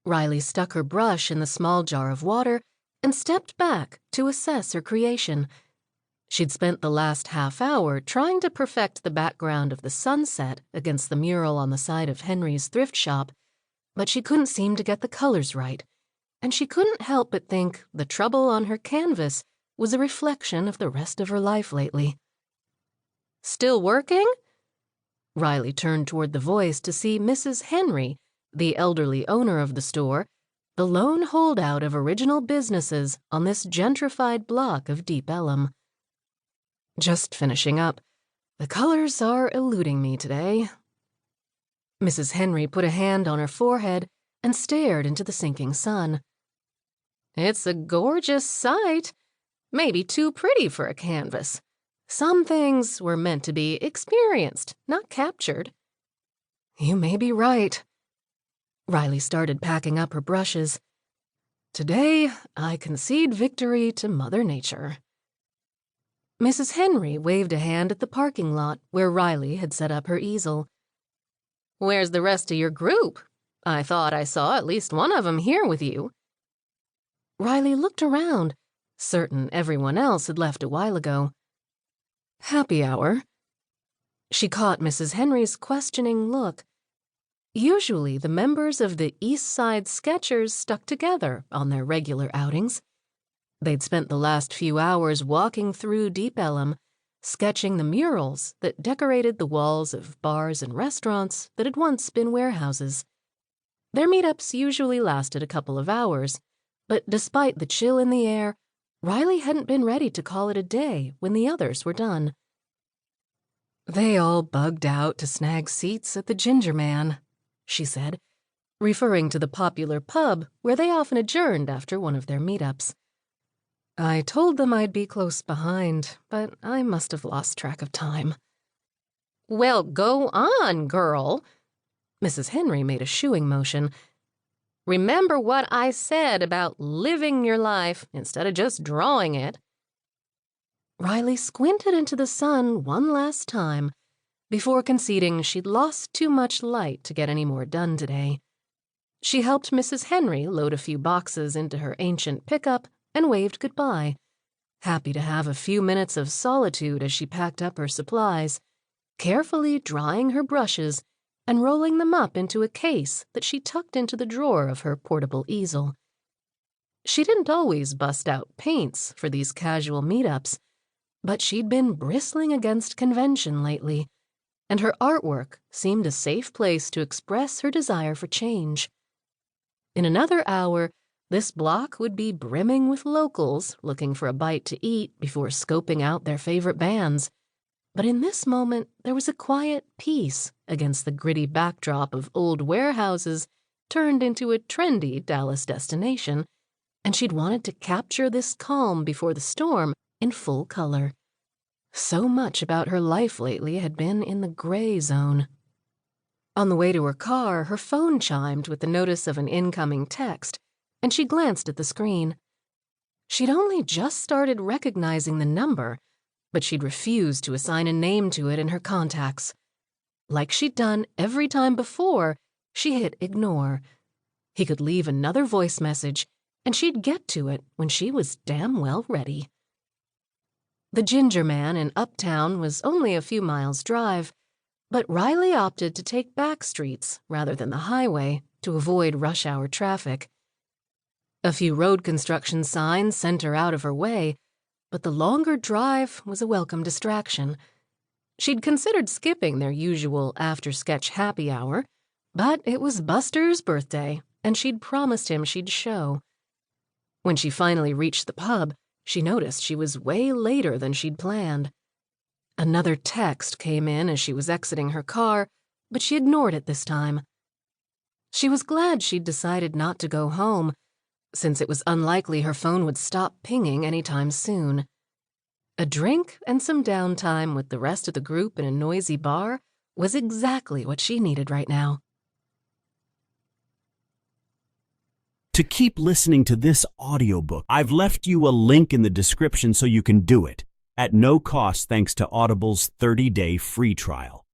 Riley stuck her brush in the small jar of water and stepped back to assess her creation. She'd spent the last half hour trying to perfect the background of the sunset against the mural on the side of Henry's thrift shop, but she couldn't seem to get the colors right, and she couldn't help but think the trouble on her canvas was a reflection of the rest of her life lately. "Still working?" Riley turned toward the voice to see Mrs. Henry, the elderly owner of the store, the lone holdout of original businesses on this gentrified block of Deep Ellum. "Just finishing up. The colors are eluding me today." Mrs. Henry put a hand on her forehead and stared into the sinking sun. "It's a gorgeous sight. Maybe too pretty for a canvas. Some things were meant to be experienced, not captured." "You may be right." Riley started packing up her brushes. "Today, I concede victory to Mother Nature." Mrs. Henry waved a hand at the parking lot where Riley had set up her easel. "Where's the rest of your group? I thought I saw at least one of them here with you." Riley looked around, certain everyone else had left a while ago. "Happy hour." She caught Mrs. Henry's questioning look. Usually, the members of the East Side Sketchers stuck together on their regular outings. They'd spent the last few hours walking through Deep Ellum, sketching the murals that decorated the walls of bars and restaurants that had once been warehouses. Their meetups usually lasted a couple of hours, but despite the chill in the air, Riley hadn't been ready to call it a day when the others were done. "They all bugged out to snag seats at the Ginger Man," she said, referring to the popular pub where they often adjourned after one of their meetups. "I told them I'd be close behind, but I must have lost track of time." "Well, go on, girl." Mrs. Henry made a shooing motion. "Remember what I said about living your life instead of just drawing it." Riley squinted into the sun one last time before conceding she'd lost too much light to get any more done today. She helped Mrs. Henry load a few boxes into her ancient pickup and waved goodbye, happy to have a few minutes of solitude as she packed up her supplies, carefully drying her brushes and rolling them up into a case that she tucked into the drawer of her portable easel. She didn't always bust out paints for these casual meetups, but she'd been bristling against convention lately, and her artwork seemed a safe place to express her desire for change. In another hour, this block would be brimming with locals looking for a bite to eat before scoping out their favorite bands. But in this moment, there was a quiet peace against the gritty backdrop of old warehouses turned into a trendy Dallas destination, and she'd wanted to capture this calm before the storm in full color. So much about her life lately had been in the gray zone. On the way to her car, her phone chimed with the notice of an incoming text, and she glanced at the screen. She'd only just started recognizing the number, but she'd refused to assign a name to it in her contacts. Like she'd done every time before, she hit ignore. He could leave another voice message, and she'd get to it when she was damn well ready. The Ginger Man in Uptown was only a few miles' drive, but Riley opted to take back streets rather than the highway to avoid rush-hour traffic. A few road construction signs sent her out of her way, but the longer drive was a welcome distraction. She'd considered skipping their usual after-sketch happy hour, but it was Buster's birthday, and she'd promised him she'd show. When she finally reached the pub, she noticed she was way later than she'd planned. Another text came in as she was exiting her car, but she ignored it this time. She was glad she'd decided not to go home, since it was unlikely her phone would stop pinging anytime soon. A drink and some downtime with the rest of the group in a noisy bar was exactly what she needed right now. To keep listening to this audiobook, I've left you a link in the description so you can do it, at no cost thanks to Audible's 30-day free trial.